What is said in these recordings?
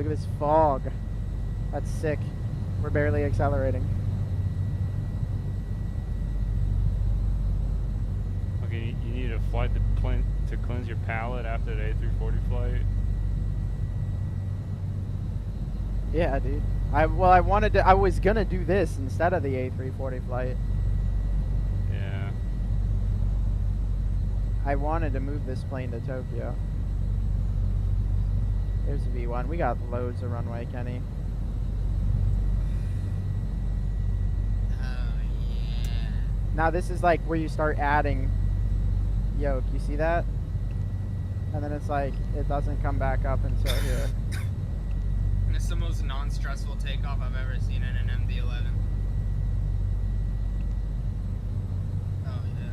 look at this fog. That's sick. We're barely accelerating. Okay, you need a flight to cleanse your palate after the A340 flight. Yeah, dude. I was gonna do this instead of the A340 flight. Yeah. I wanted to move this plane to Tokyo. There's a V1. We got loads of runway, Kenny. Oh, yeah. Now this is like where you start adding yoke. You see that? And then it's like, it doesn't come back up until here. And it's the most non-stressful takeoff I've ever seen in an MD-11. Oh, yeah.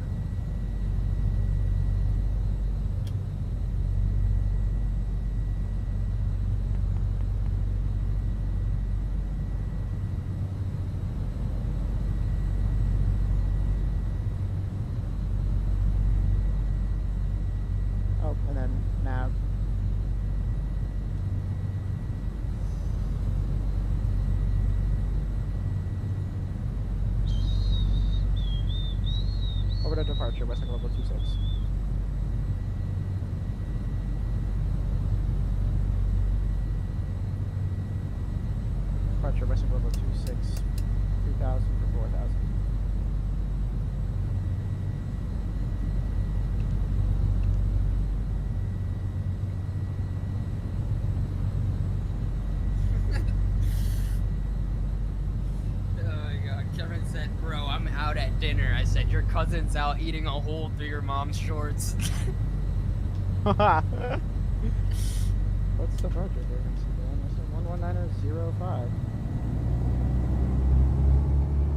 Oh, and then nav. Over to departure, Western Global 26. Departure, Western Global 26. 2,000 for 4,000. Kevin said, bro, I'm out at dinner. I said, your cousin's out eating a hole through your mom's shorts. What's the departure frequency? 119.05.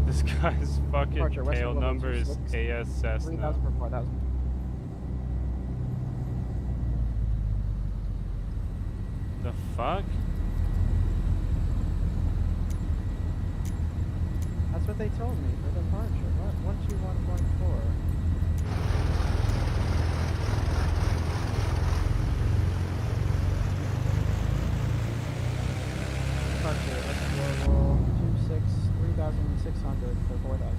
This guy's fucking Departure, Western tail Global number is 26. AS Cessna. 3,000 for 4,000. The fuck? That's what they told me for departure. What? 121.4. Departure, Western Global 26, 3,600 for 4,000.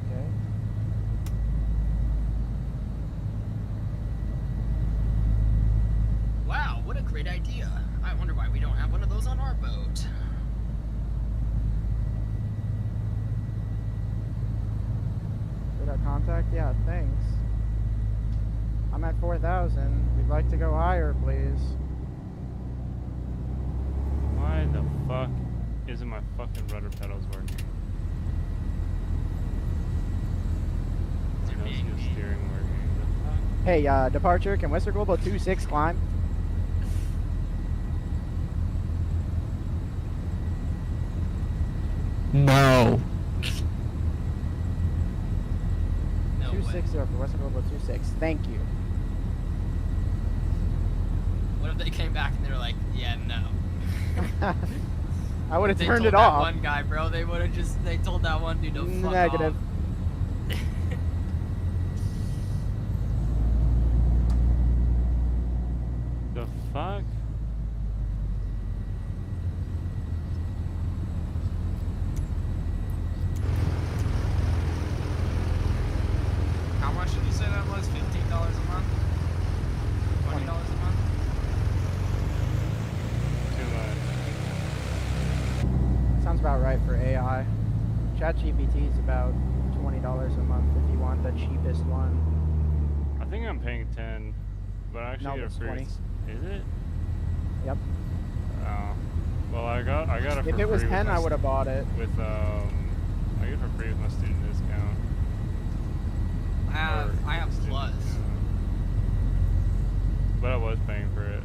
Okay. Wow, what a great idea. I wonder why we don't have one of those on our boat. Radar contact? Yeah, thanks. I'm at 4,000. We'd like to go higher, please. Why the fuck isn't my fucking rudder pedals working? I know it's your steering working. The fuck? Hey, departure, can Western Global 26 climb? No. No way. 260 for Western Global 26. Thank you. What if they came back and they were like, yeah, no. I would have They turned told it that off. one guy, bro. They would have just, they told that one dude to fuck Negative. off. The fuck? How much did you say that was? $15 a month? $20 a month? Too much. Sounds about right for AI. ChatGPT is about $20 a month if you want the cheapest one. I think I'm paying 10, but I actually No, get a it's free. 20. Is it? Yep. Oh. Well, I got it for If it was free 10, with I my would have bought it. I get it for free with my student discount. I have Student Plus. discount. But I was paying for it.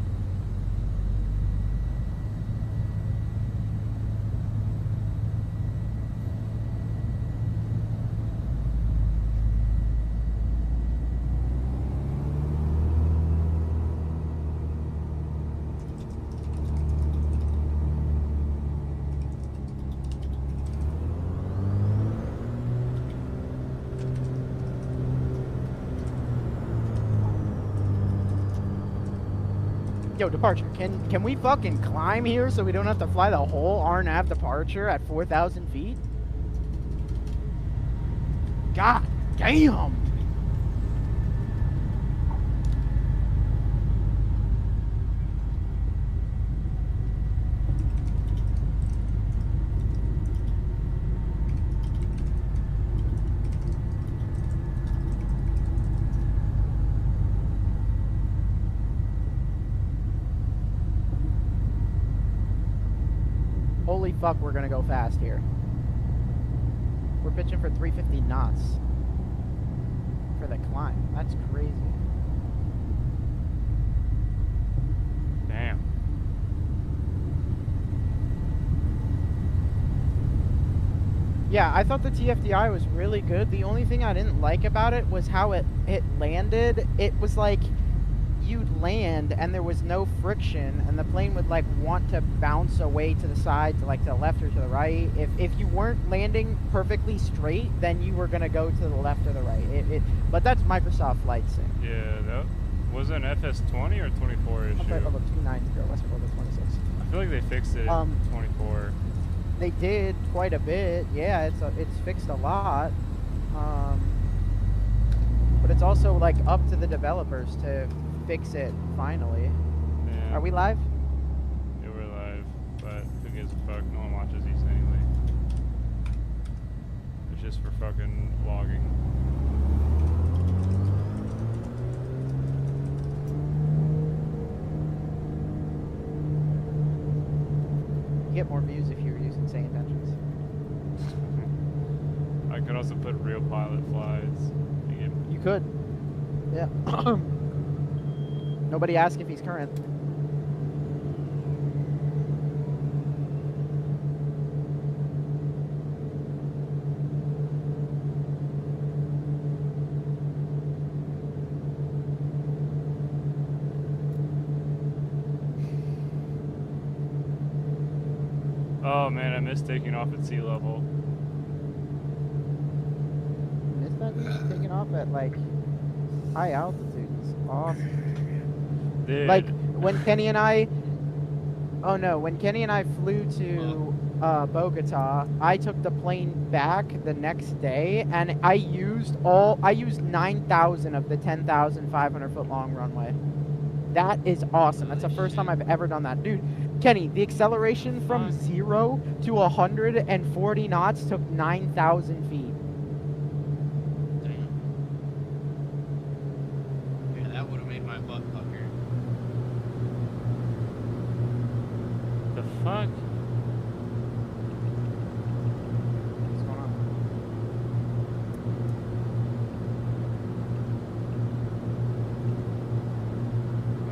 Yo, departure. Can we fucking climb here so we don't have to fly the whole RNAV departure at 4,000 feet? God damn! Holy fuck, we're gonna go fast here. We're pitching for 350 knots for the climb. That's crazy. Damn. Yeah, I thought the TFDI was really good. The only thing I didn't like about it was how it landed. It was like you'd land and there was no friction and the plane would like want to bounce away to the side, to like to the left or to the right. If you weren't landing perfectly straight, then you were gonna go to the left or the right. But that's Microsoft Flight Sim. Yeah, that was an FS20 or 24 issue. Okay, 290, let's go to 26. I feel like they fixed it in 24. They did quite a bit. Yeah, it's fixed a lot. But it's also like up to the developers to fix it finally. Yeah. Are we live? Yeah, we're live, but who gives a fuck? No one watches these anyway. It's just for fucking vlogging. You get more views if you're using Say Intentions. I could also put real pilot flies. You could. Yeah. Nobody asked if he's current. Oh man, I missed taking off at sea level. Missed that dude taking off at like high altitudes. Awesome. Dude. Like when Kenny and I flew to Bogota, I took the plane back the next day and I used 9,000 of the 10,500 foot long runway. That is awesome. That's the first time I've ever done that. Dude, Kenny, the acceleration from 0 to 140 knots took 9,000 feet. Damn. Yeah, that would have made my butt pucker. The fuck? What's going on?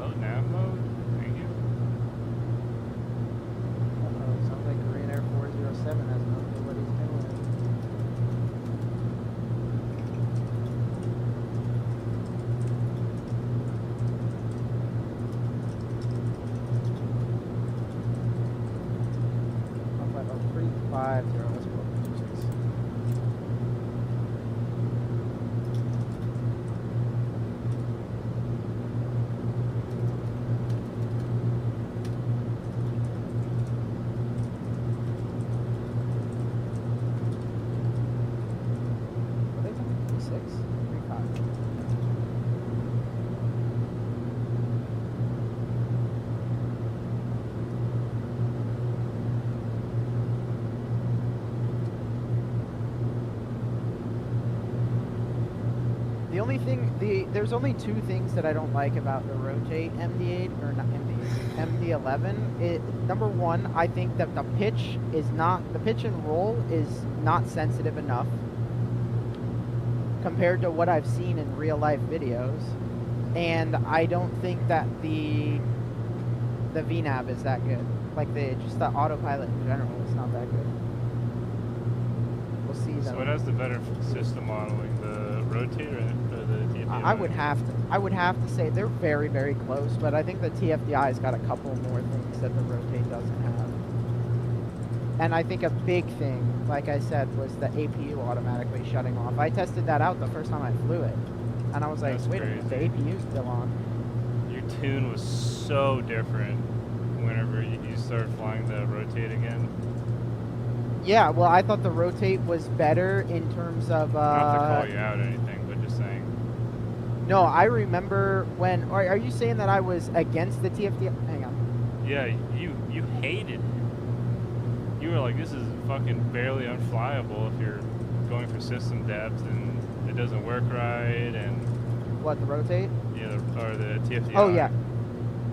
Oh, nav mode? Thank you. Sounds like Korean Air 407 has no clue what he's doing. Oh, 350, let's go. 26. What are they talking? 36? 35. The only thing, there's only two things that I don't like about the Rotate MD8, or not MD8, MD11. Number one, I think that the pitch and roll is not sensitive enough compared to what I've seen in real life videos. And I don't think that the VNAV is that good. Like just the autopilot in general is not that good. We'll see though. So what has the better system modeling? The rotator or the TFDI? I would have to say they're very, very close, but I think the TFDI's got a couple more things that the Rotate doesn't have. And I think a big thing, like I said, was the APU automatically shutting off. I tested that out the first time I flew it, and I was like, That's wait a minute, the crazy. APU's still on. You tune was so different whenever you started flying the rotate again. Yeah, well, I thought the rotate was better in terms of. Not to call you out or anything, but just saying. No, I remember when. Are you saying that I was against the TFT? Hang on. Yeah, you hated it. You were like, this is fucking barely unflyable if you're going for system depth and it doesn't work right and. What, the rotate? Yeah, or the TFTI. Oh yeah.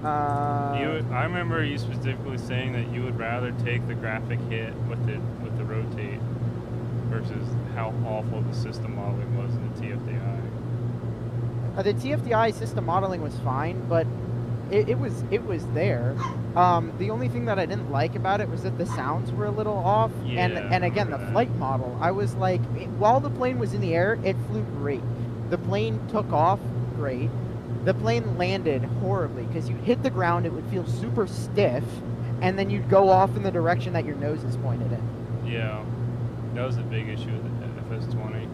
I remember you specifically saying that you would rather take the graphic hit with the rotate versus how awful the system modeling was in the TFDI. The TFDI system modeling was fine, but it was there. The only thing that I didn't like about it was that the sounds were a little off, Yeah, and again the flight model. I was like, while the plane was in the air, it flew great. The plane took off great. The plane landed horribly because you hit the ground, it would feel super stiff, and then you'd go off in the direction that your nose is pointed in. Yeah, that was a big issue with the FS20.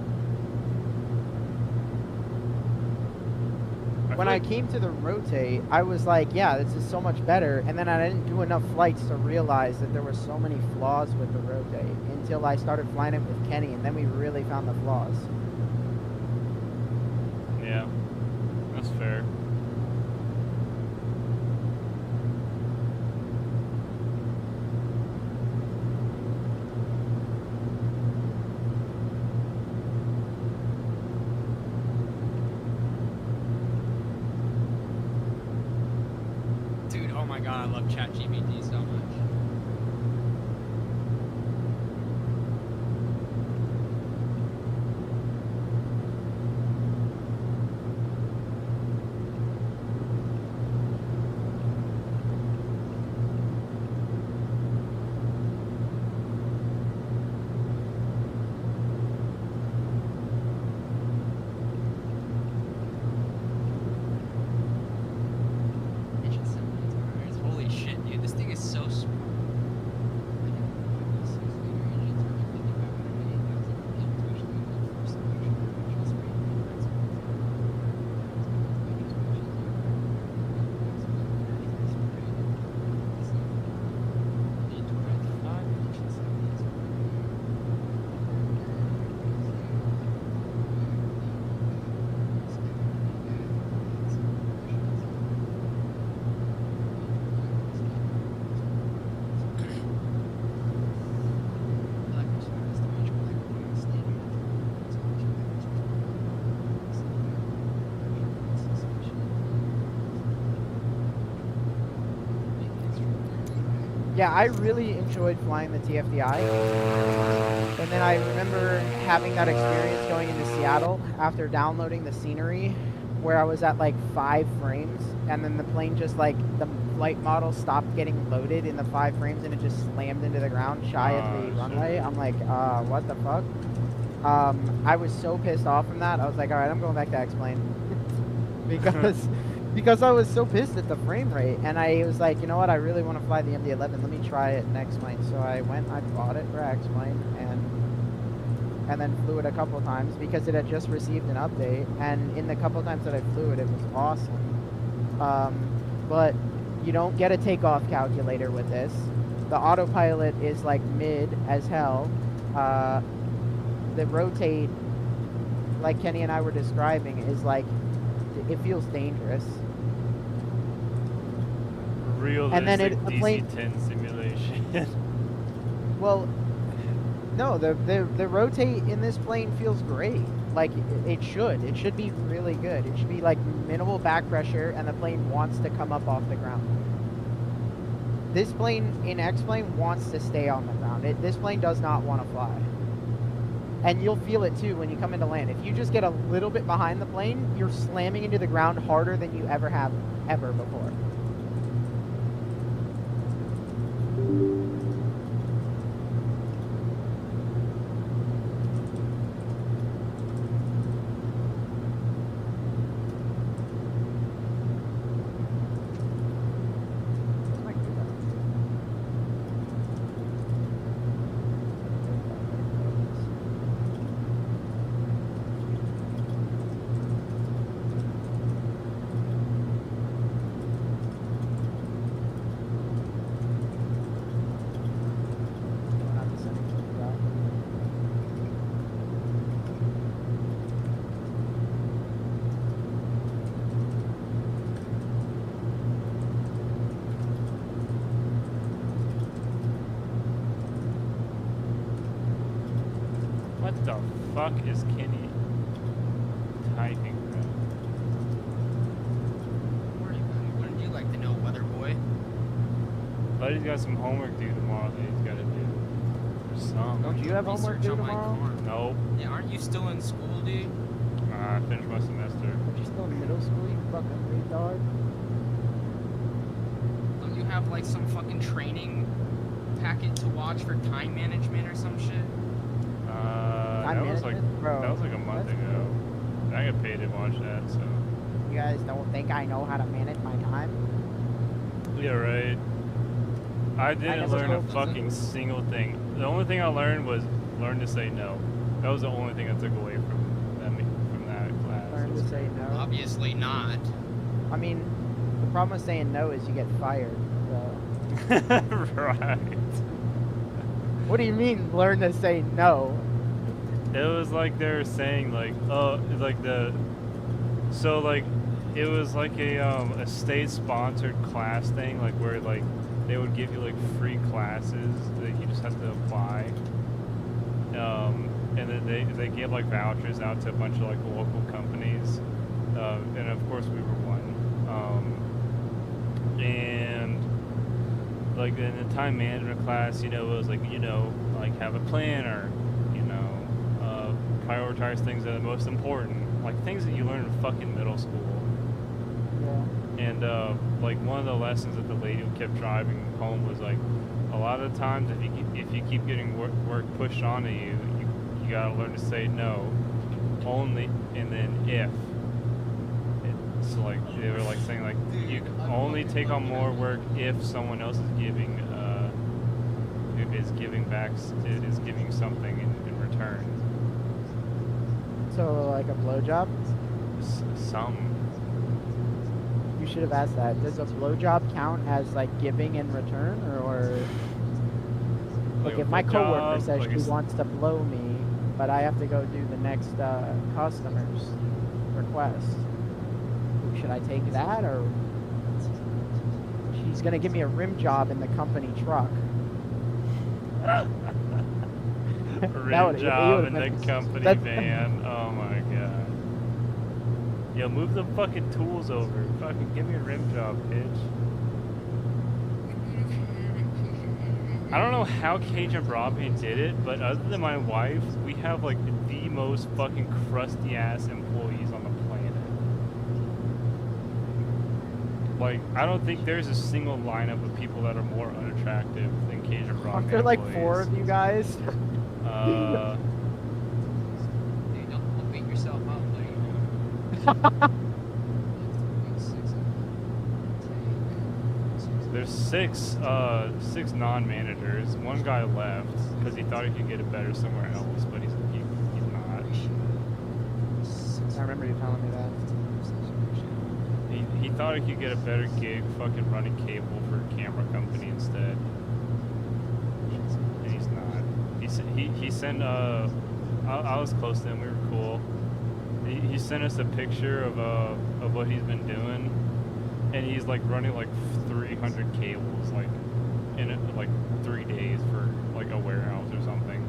When I came to the rotate, I was like, yeah, this is so much better. And then I didn't do enough flights to realize that there were so many flaws with the rotate until I started flying it with Kenny, and then we really found the flaws. Yeah, that's fair. Dude, oh my god, I love ChatGPT so much. Holy shit, dude, this thing is so smart. Yeah, I really enjoyed flying the TFDI. And then I remember having that experience going into Seattle after downloading the scenery where I was at like 5 frames and then the plane just like, the flight model stopped getting loaded in the 5 frames and it just slammed into the ground shy of the runway. I'm like, what the fuck? I was so pissed off from that. I was like, alright, I'm going back to X-Plane. because I was so pissed at the frame rate, and I was like, you know what, I really want to fly the MD-11, let me try it in X-Plane. So I went, I bought it for X-Plane, and then flew it a couple times because it had just received an update, and in the couple times that I flew it, it was awesome. But you don't get a takeoff calculator with this. The autopilot is like mid as hell. The rotate, like Kenny and I were describing, is like, it feels dangerous. And then the plane DC-10 simulation. Well, no, the rotate in this plane feels great. Like it should. It should be really good. It should be like minimal back pressure, and the plane wants to come up off the ground. This plane in X-Plane wants to stay on the ground. This plane does not want to fly. And you'll feel it too when you come into land. If you just get a little bit behind the plane, you're slamming into the ground harder than you ever have before. What the fuck is Kenny typing, bro? Wouldn't you like to know, weather boy? Buddy's got some homework due tomorrow that he's got to do. Or some. Don't you have homework due Research on my tomorrow? car. Nope. Yeah, aren't you still in school, dude? I finished my semester. You still in middle school, you fucking retard? Don't you have like some fucking training packet to watch for time management or some shit? Time That was like management? Bro, that was like a month that's ago. I got paid to watch that, so You guys don't think I know how to manage my time? yeah, right. I didn't never learn a spoke- fucking single thing. The only thing I learned was learn to say no. That was the only thing I took away from that class. Learn to say no. Obviously not. I mean, the problem with saying no is you get fired. So. Right. What do you mean, learn to say no? It was like they were saying like, oh, like so like, it was like a state-sponsored class thing, like where like they would give you like free classes that you just have to apply. And then they gave like vouchers out to a bunch of like local companies, and of course we were one. And like in the time management class, you know, it was like, you know, like have a planner, you know, prioritize things that are most important, like things that you learn in fucking middle school. Yeah. And like one of the lessons that the lady who kept driving home was like, a lot of the times if you keep getting work pushed onto you, you gotta learn to say no, only, and then if. So like they were like saying like you only take on more work if someone else is giving something in return. So, like a blowjob? Some. You should have asked that. Does a blowjob count as like giving in return, or like a if my coworker blowjob, says like she a wants to blow me, but I have to go do the next customer's request, should I take that, or she's gonna give me a rim job in the company truck? Rim job in the company that's- van. Oh my god. Yo, move the fucking tools over. Fucking give me a rim job, bitch. I don't know how Cajun Broadband did it, but other than my wife, we have like the most fucking crusty ass employees on the planet. Like, I don't think there's a single lineup of people that are more unattractive than Cajun Broadband. Aren't there like employees. 4 of you guys? Dude, don't beat yourself up, buddy. There's six non-managers. One guy left because he thought he could get it better somewhere else, but he's not. I remember you telling me that. He thought he could get a better gig fucking running cable for a camera company instead. And he's not. He sent I was close to him, we were cool. He sent us a picture of what he's been doing, and he's like running like 300 cables like in like 3 days for like a warehouse or something.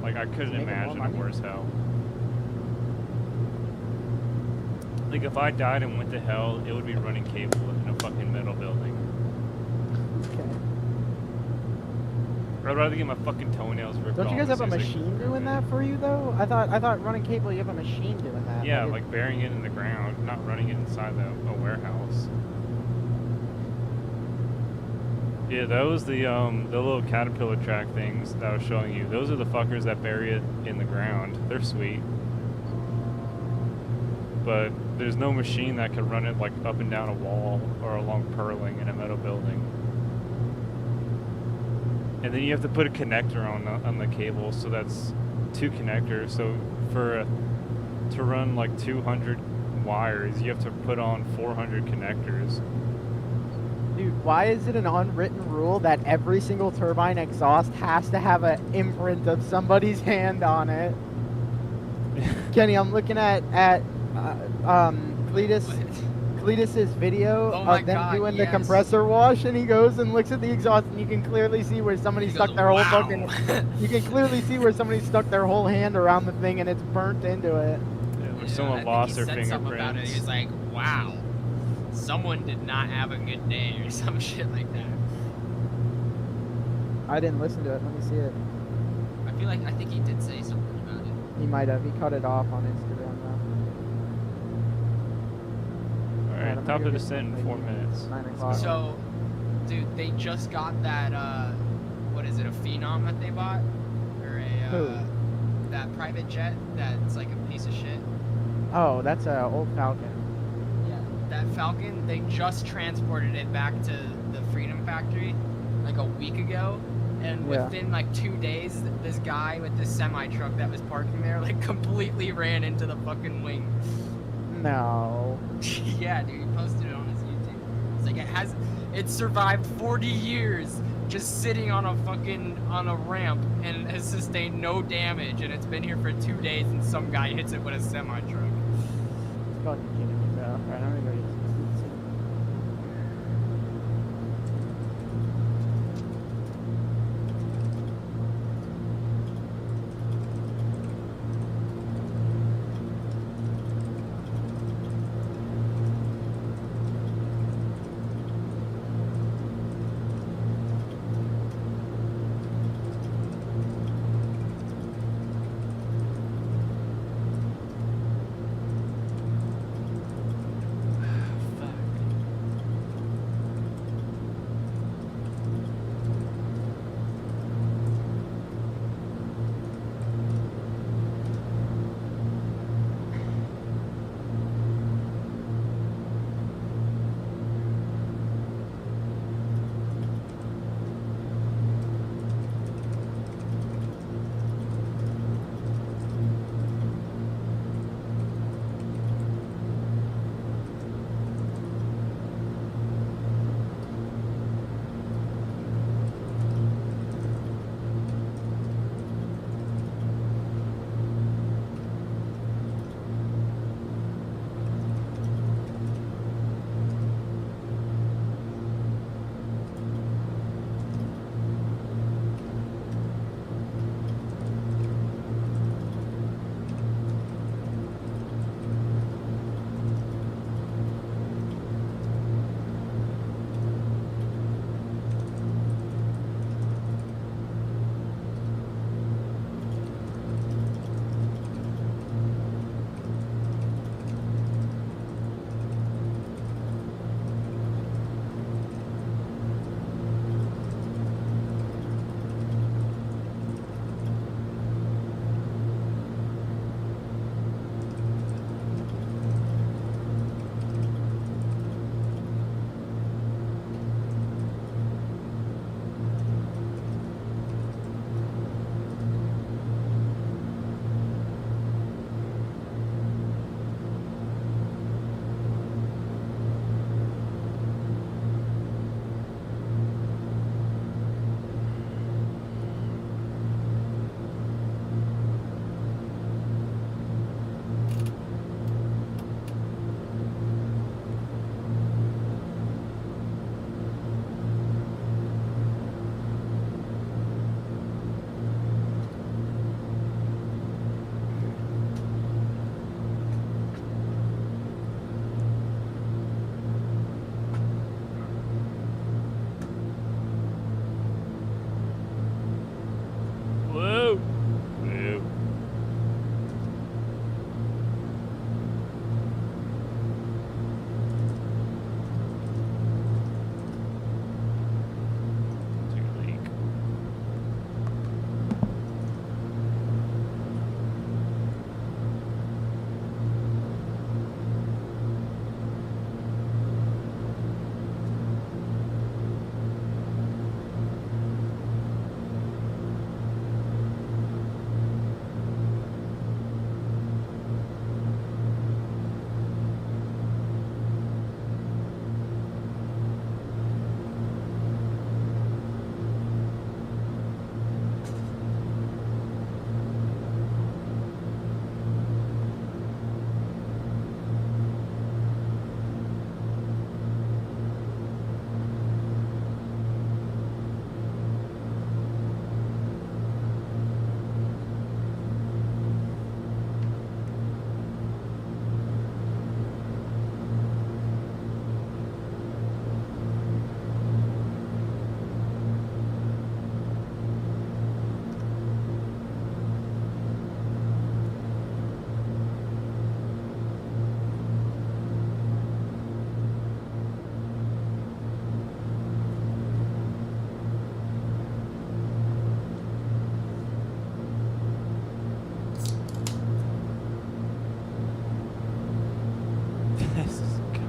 Like I couldn't Making more imagine a money? worse hell. Like if I died and went to hell, it would be running cable in a fucking metal building. Okay. I'd rather get my fucking toenails ripped off. Don't you guys as have a soon as I machine can. doing that for you though? I thought running cable you have a machine doing that. Yeah, it- like burying it in the ground, not running it inside a warehouse. Yeah, those the little caterpillar track things that I was showing you. Those are the fuckers that bury it in the ground. They're sweet. But there's no machine that can run it like up and down a wall or along purling in a metal building. And then you have to put a connector on the cable, so that's 2 connectors. So to run like 200 wires, you have to put on 400 connectors. Dude, why is it an unwritten rule that every single turbine exhaust has to have an imprint of somebody's hand on it? Kenny, I'm looking at Cletus Cletus's video Oh my of them God, doing the yes. compressor wash, and he goes and looks at the exhaust, and you can clearly see where somebody He stuck goes, their whole "Wow." fucking. You can clearly see where somebody stuck their whole hand around the thing, and it's burnt into it. Yeah, where Yeah, someone I think lost he their said something about it. fingerprints. He was like, "Wow, someone did not have a good day," or some shit like that. I didn't listen to it. Let me see it. I think he did say something about it. He might have. He cut it off on Instagram though. All Alright, right, I'm top gonna of go descent in get 4 some, minutes. 9 o'clock. So, dude, they just got that. What is it? A Phenom that they bought, or a Who? that private jet that's like a piece of shit. Oh, that's a old Falcon. Yeah, that Falcon. They just transported it back to the Freedom Factory like a week ago, and Yeah. within like 2 days, this guy with this semi truck that was parking there like completely ran into the fucking wing. No. Yeah, dude, he posted it on his YouTube. It's like it survived 40 years just sitting on a ramp and has sustained no damage, and it's been here for 2 days, and some guy hits it with a semi truck. It's fucking kidding me, bro. Alright, I'm gonna go get some pizza.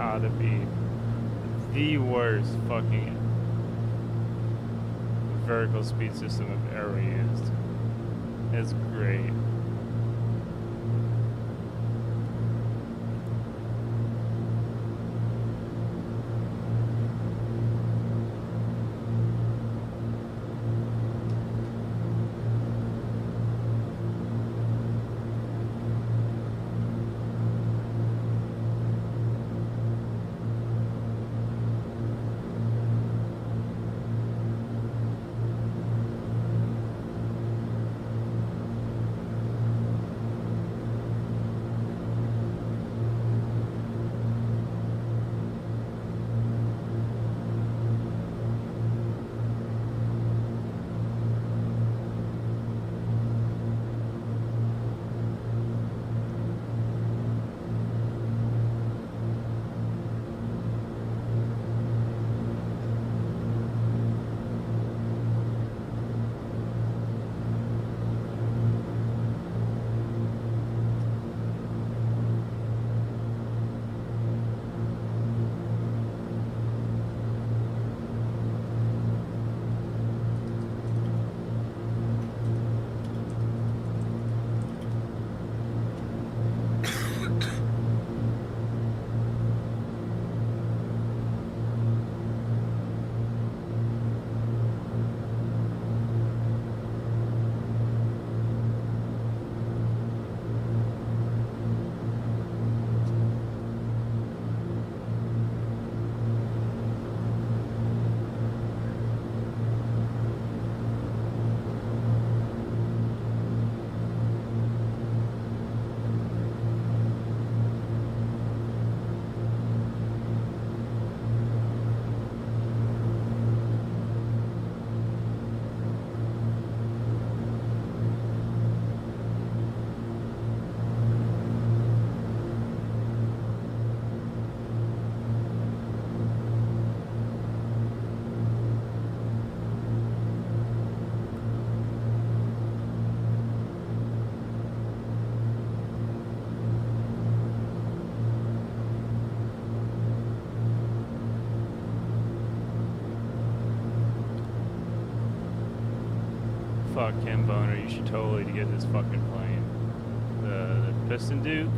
gotta be the worst fucking vertical speed system I've ever used. It's great. Fuck Ken Boner, you should totally get this fucking plane. The Piston Duke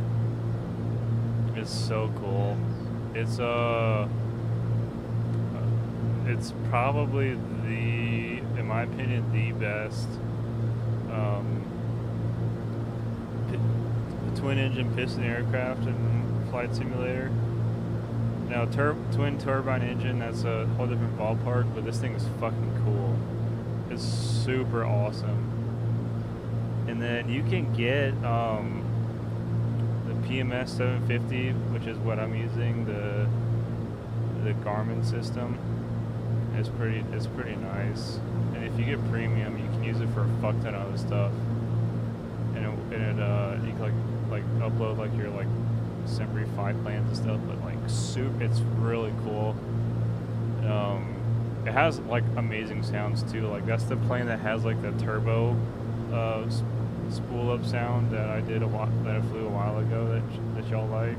is so cool. It's probably in my opinion, the best twin engine piston aircraft in Flight Simulator. Now twin turbine engine, that's a whole different ballpark, but this thing is fucking cool. It's super awesome. And then you can get the PMS 750, which is what I'm using, the Garmin system. It's pretty nice. And if you get premium, you can use it for a fuck ton of other stuff. And you can like upload like your like Sembry flight plans and stuff, but like it's really cool. It has like amazing sounds too. Like that's the plane that has like the turbo spool up sound that I flew a while ago that y'all like.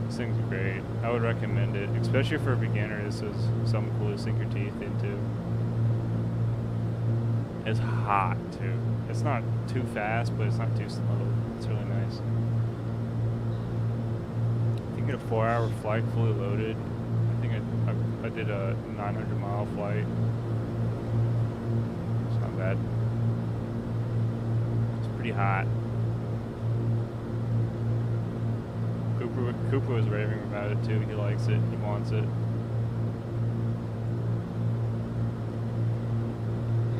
This thing's great. I would recommend it, especially for a beginner. This is something cool to sink your teeth into. It's hot too. It's not too fast, but it's not too slow. It's really nice. You can get a 4-hour flight fully loaded. I think I did a 900-mile flight. It's not bad. It's pretty hot. Cooper was raving about it too. He likes it. He wants it. Yeah,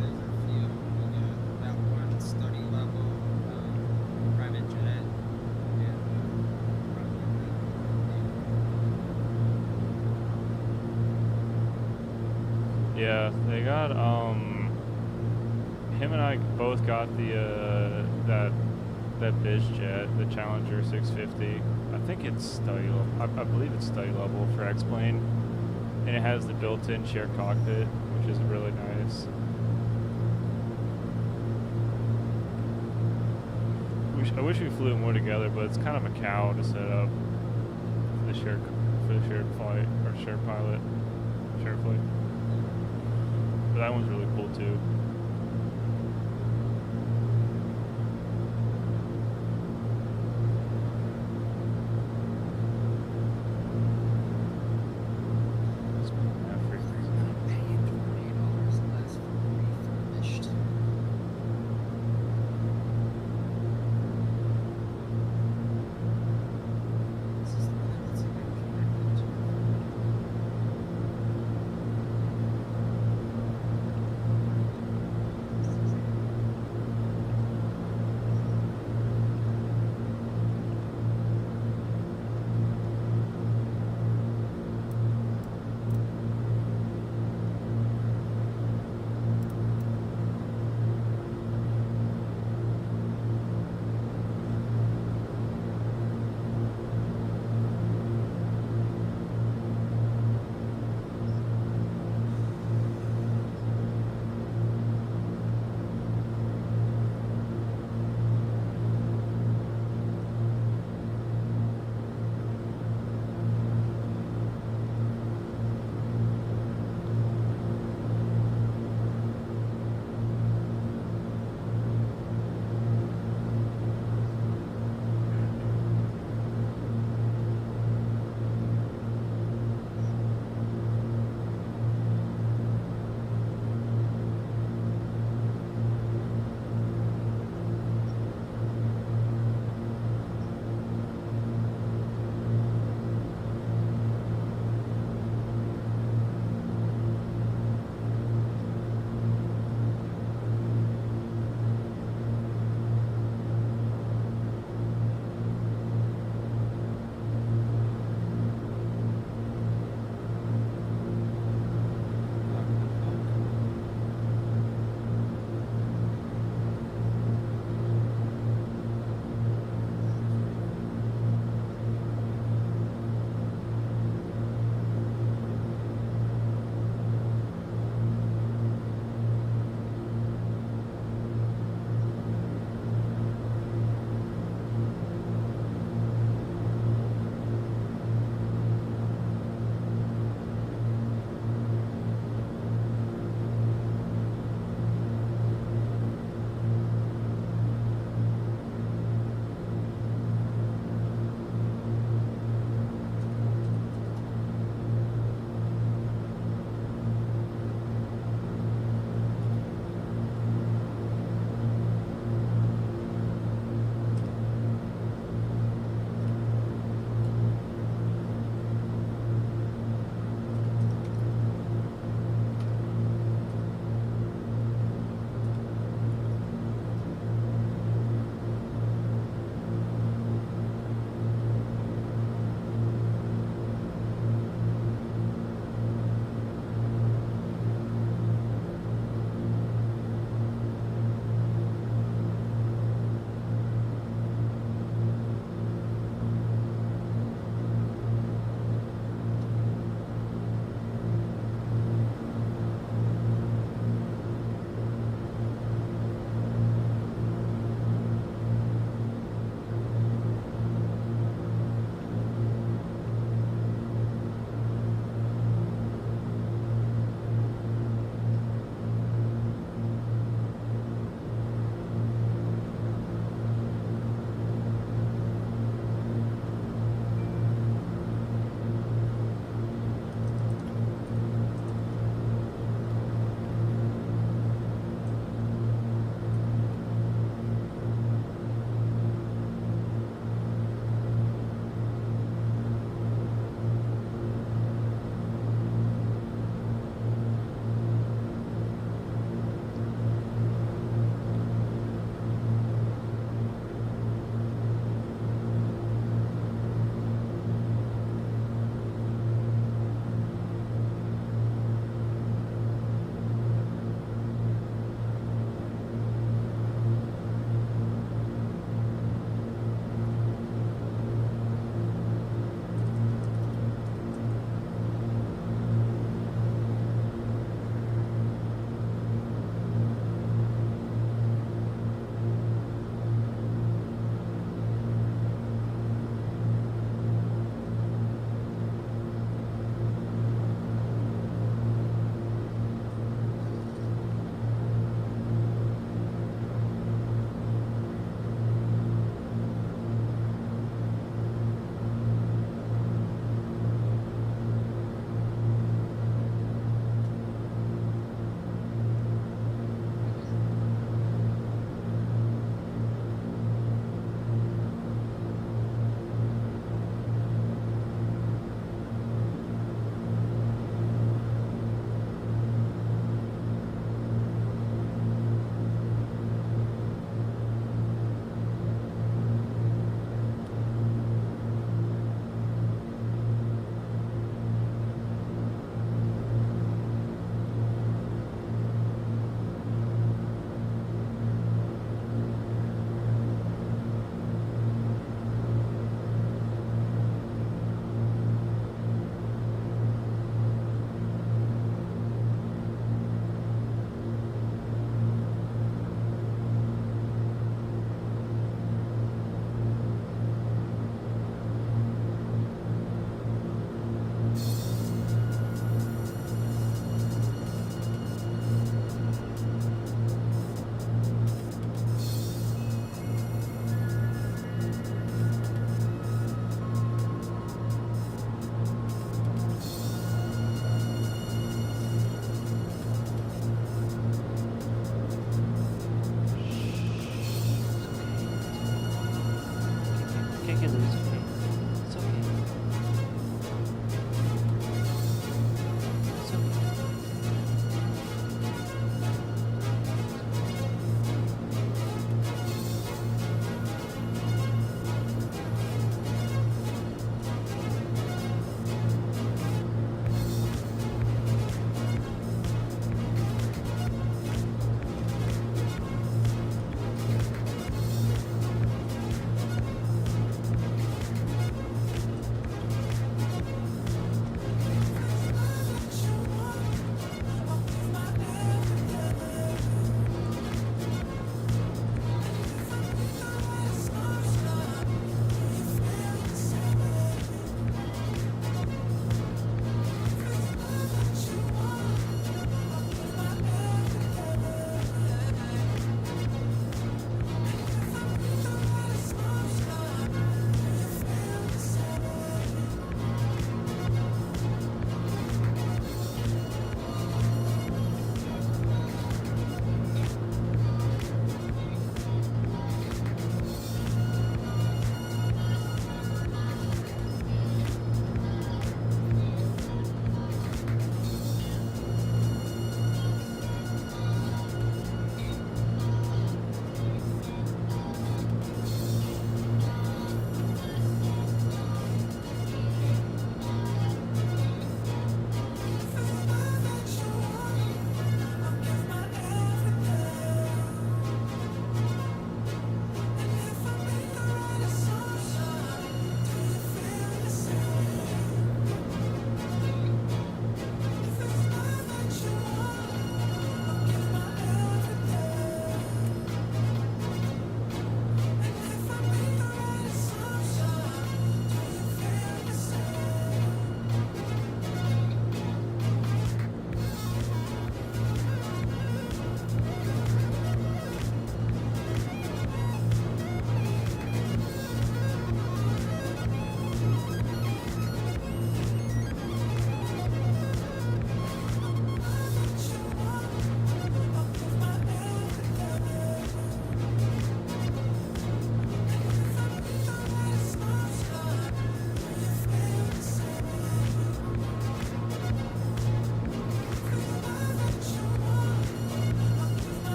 there's a few. We got that one study level private jet. Yeah, they got him and I both got the that biz jet, the Challenger 650. I think it's study level. I believe it's study level for X-Plane, and it has the built-in shared cockpit, which is really nice. I wish we flew more together, but it's kind of a cow to set up. for the shared flight or shared pilot, shared flight. But that one's really cool too. Paying $28 less for refurbished. This is the one that lets you get connected to.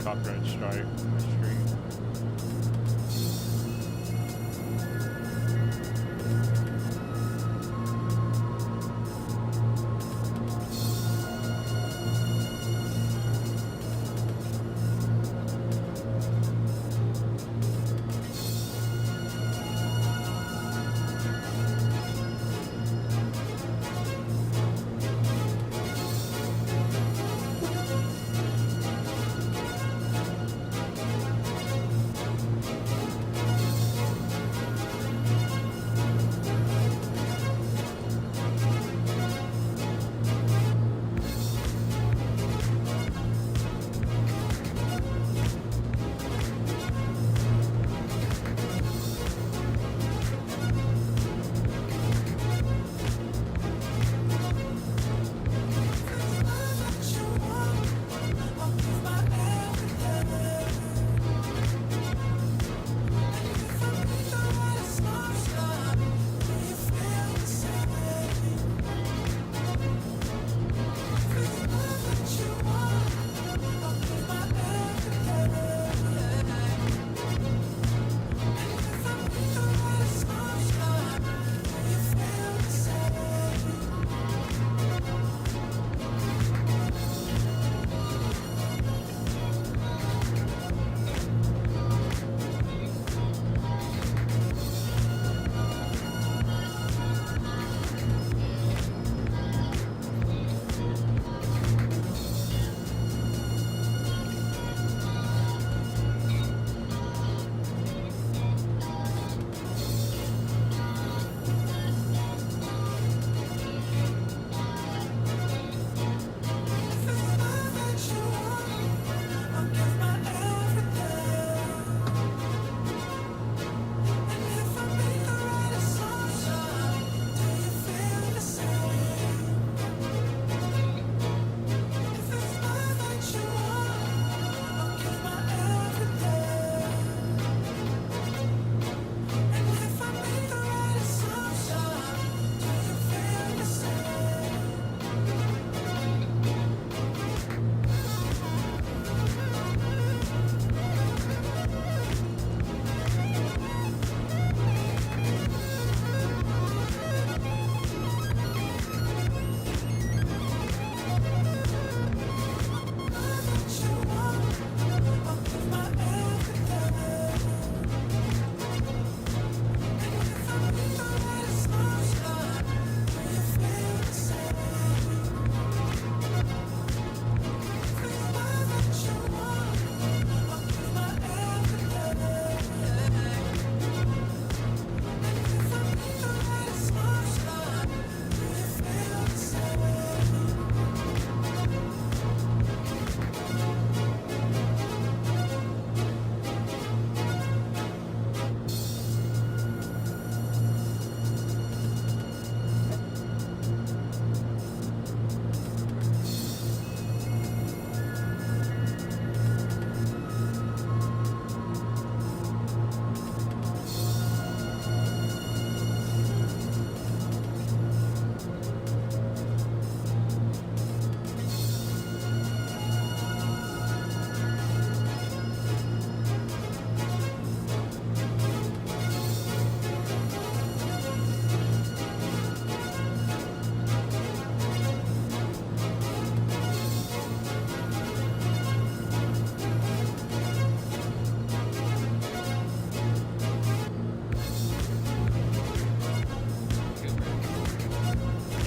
copyright strike on my stream.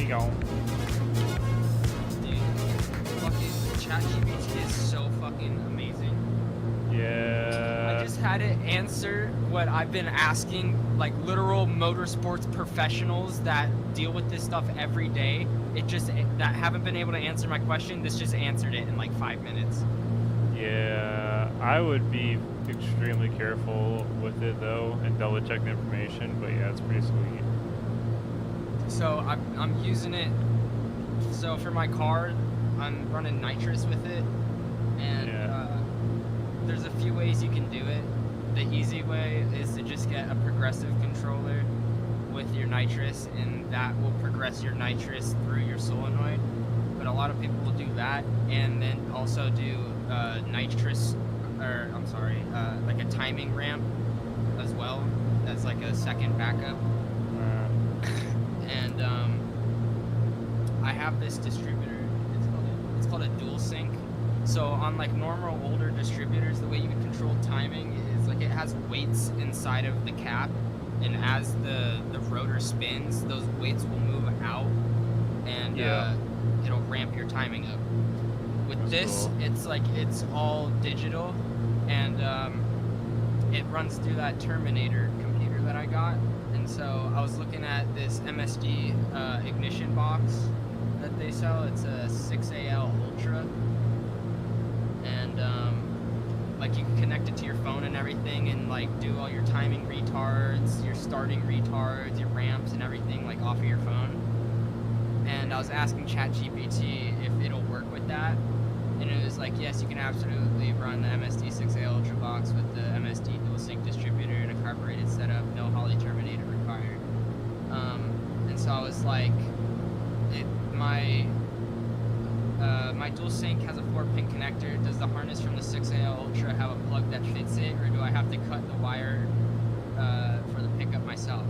Gone. Dude, fucking ChatGPT is so fucking amazing. Yeah. I just had it answer what I've been asking, like literal motorsports professionals that deal with this stuff every day. That haven't been able to answer my question. This just answered it in like 5 minutes. Yeah, I would be extremely careful with it though and double check the information, but yeah, it's pretty sweet. So I'm using it. So for my car, I'm running nitrous with it, and there's a few ways you can do it. The easy way is to just get a progressive controller with your nitrous, and that will progress your nitrous through your solenoid. But a lot of people will do that and then also do nitrous, or I'm sorry, like a timing ramp as well as like a second backup. And I have this distributor. It's called a dual sync. So on like normal older distributors, the way you would control timing is like it has weights inside of the cap, and as the rotor spins, those weights will move out, and it'll ramp your timing up. With That's this, cool. it's like it's all digital, and it runs through that Terminator computer that I got. And so I was looking at this MSD ignition box that they sell. It's a 6AL Ultra, and like you can connect it to your phone and everything, and like do all your timing retards, your starting retards, your ramps, and everything like off of your phone. And I was asking ChatGPT if it'll work with that, and it was like, yes, you can absolutely run the MSD 6AL Ultra box with the MSD dual sync distributor and a carbureted setup, no Holley Terminator required. And so I was like, my dual sync has a 4-pin connector. Does the harness from the 6AL Ultra have a plug that fits it, or do I have to cut the wire for the pickup myself?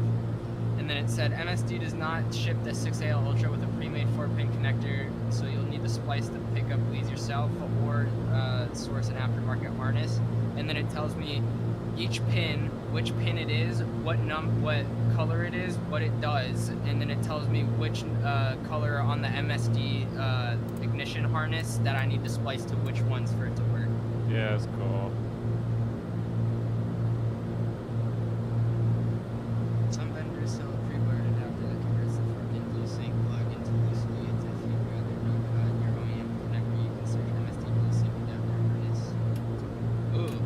And then it said MSD does not ship the 6AL Ultra with a pre-made 4-pin connector, so you'll need to splice the pickup leads yourself or source an aftermarket harness. And then it tells me each pin, which pin it is, what color it is, what it does, and then it tells me which color on the MSD ignition harness that I need to splice to which ones for it to work. Yeah, that's cool. Some vendors sell a pre-wired adapter that converts the 4-pin dual sync plug into loose leads. If you'd rather not cut your OEM connector, you can search MSD dual sync adapter harness. Ooh,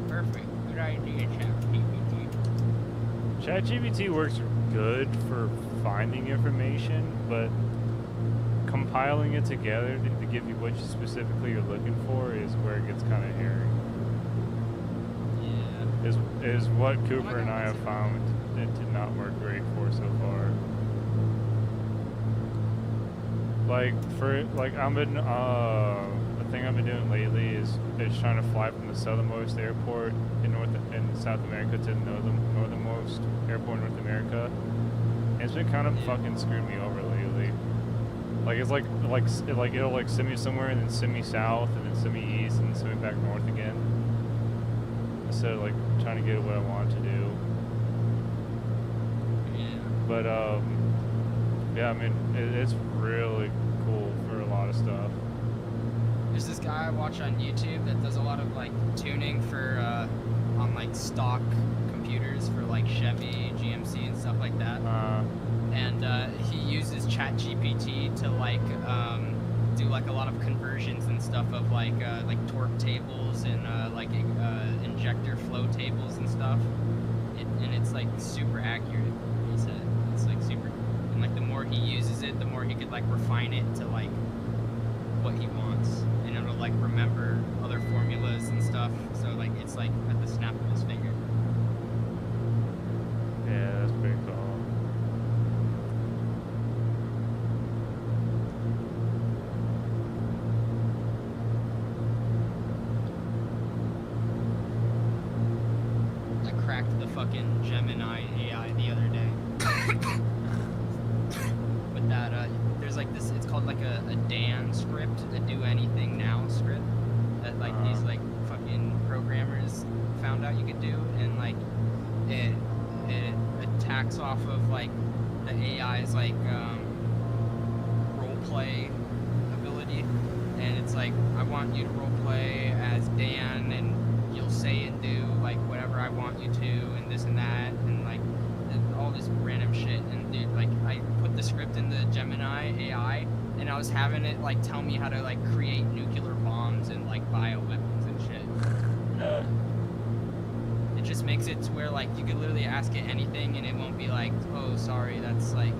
perfect. Good idea, ChatGPT. ChatGPT works good for finding information, but compiling it together to give you what specifically you're looking for is where it gets kind of hairy. Yeah. Is what Cooper God, and I what's have it found it did not work great for so far. Like the thing I've been doing lately is trying to fly from the southernmost airport in South America to the northernmost airport in North America. And it's been kind of fucking screwed me over lately. Like it's like it'll like send me somewhere and then send me south and then send me east and then send me back north again. Instead of like trying to get what I want to do. Yeah. But yeah, I mean it's really cool for a lot of stuff. There's this guy I watch on YouTube that does a lot of like tuning for on like stock computers for like Chevy, GMC, and stuff like that. And he uses ChatGPT to like do like a lot of conversions and stuff of like torque tables and like injector flow tables and stuff. And it's like super accurate. He said it's like super, and like the more he uses it, the more he could like refine it to like what he wants, and it'll like remember other formulas and stuff. So like it's like at the snap of his finger. Yeah, that's pretty cool. I cracked the fucking Gemini AI the other day. With that, there's like this, it's called like a Dan script, a do anything now script, that like these like fucking programmers found out you could do, and like it attacks off of like the AI's like role play ability, and it's like, I want you to role play as Dan, and you'll say and do like whatever I want you to, and this and that, and like all this random shit. And dude, like I put the script in the Gemini AI, and I was having it like tell me how to like create nuclear bombs and like bioweapons and shit. It just makes it to where like you could literally ask it anything and it won't be like, oh sorry, that's like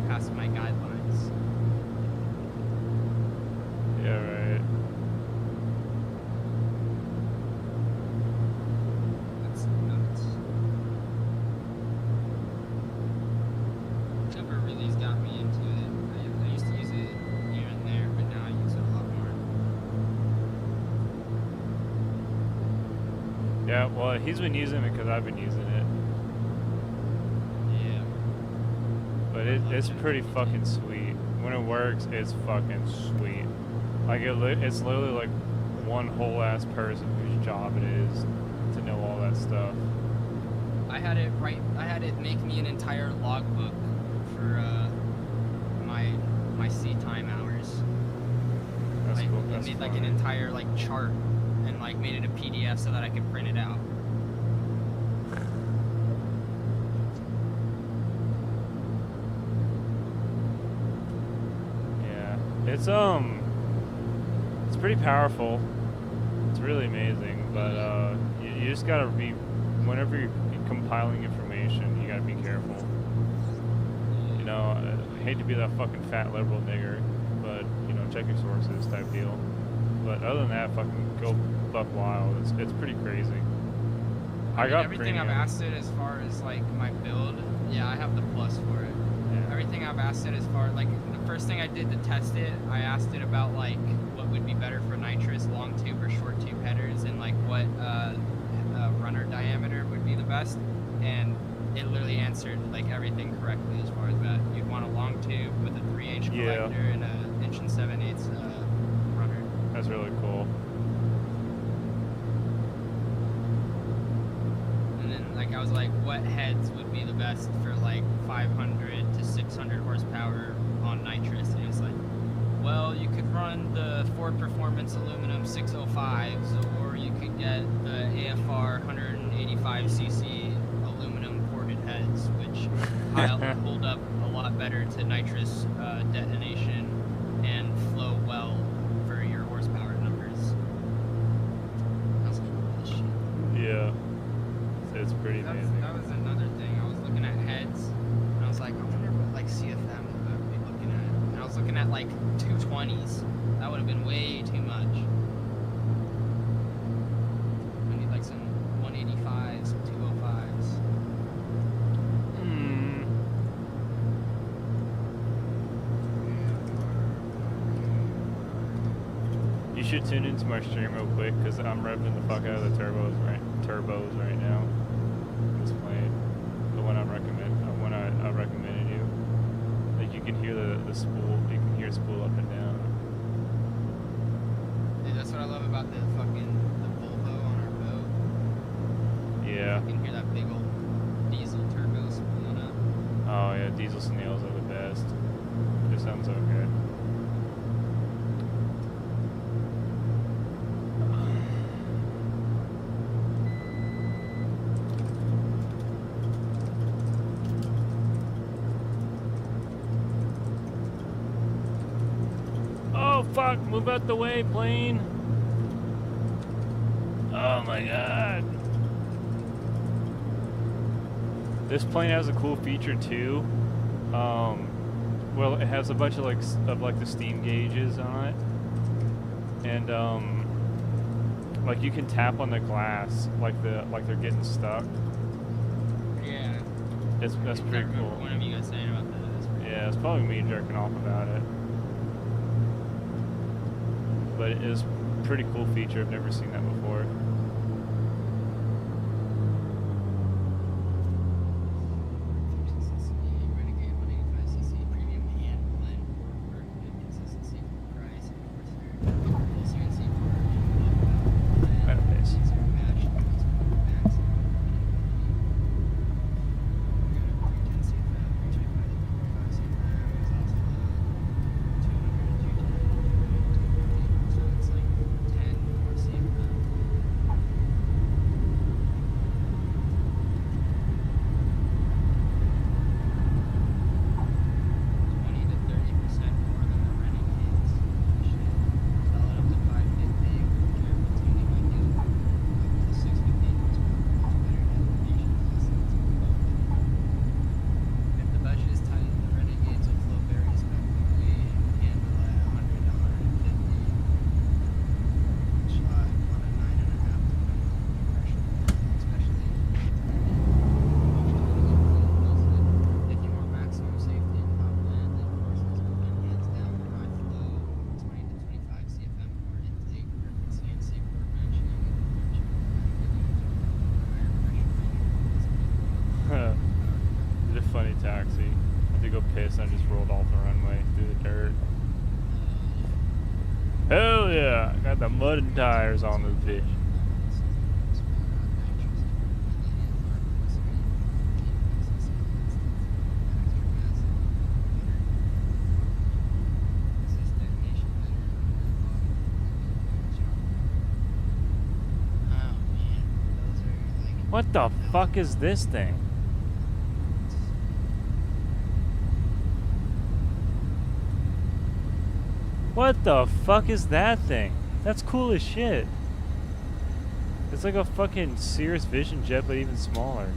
past my guidelines. Yeah, right. That's nuts. Cooper really's got me into it. I used to use it here and there, but now Yeah, well, he's been using it because I've been using it. Yeah. But it's pretty fucking sweet. When it works, it's fucking sweet. Like, it's literally like one whole ass person whose job it is to know all that stuff. I had it make me an entire logbook for my sea time hours. That's Like, cool. it That's made like fun. an entire like chart and like made it a PDF so that I could print it out. Yeah, it's pretty powerful. It's really amazing, but you just gotta be, whenever you're compiling information, you gotta be careful. You know, I hate to be that fucking fat liberal nigger, but you know, check your sources type deal. But other than that, fucking go buck wild. It's pretty crazy. I mean, got everything I've premium. asked it as far as like my build. Yeah, I have the plus for it. Yeah. Everything I've asked it as far like the first thing I did to test it, I asked it about like what would be better for nitrous, long tube or short tube headers, and like what runner diameter would be the best, and it literally answered like everything correctly as far as that. You'd want a long tube with a 3H Yeah. collector and a 1 7/8 runner. That's really cool. And then like I was like, what heads would be the best for like 500 to 600 horsepower on nitrous? And it was like, well, you could run the Ford Performance aluminum 605s, or you could get the AFR 185cc aluminum ported heads, which hold up a lot better to nitrous detonation and flow well for your horsepower numbers. I was like, holy shit. Yeah. It's pretty amazing. That was another thing. I was looking at heads, and I was like, I wonder what like CFM would be looking at. And I was looking at like 220s. That would have been way too much. I need like some 185s, some 205s. Hmm. You should tune into my stream real quick because I'm revving the fuck out of the turbos right now. This plane, the one I recommended you. Like you can hear the spool, you can hear spool up and down. Dude, that's what I love about the Volvo on our boat. Yeah. You can hear that big old diesel turbo spooling up. Oh yeah, diesel snails are the best. It sounds so good. Oh fuck, move out the way, plane. Oh my god. This plane has a cool feature too. Well, it has a bunch of like the steam gauges on it, and like you can tap on the glass like they're getting stuck. Yeah. That's I pretty remember cool. one of you guys saying about that. That's pretty Yeah, it's probably me jerking off about it, but it is a pretty cool feature. I've never seen that before. Renegade 185cc premium hand blend for good consistency, price, and horsepower. CNC Kind of nice. I just rolled off the runway through the dirt. Hell yeah! I got the mud and tires on this bitch. What the fuck is this thing? What the fuck is that thing? That's cool as shit. It's like a fucking Cirrus Vision jet, but even smaller.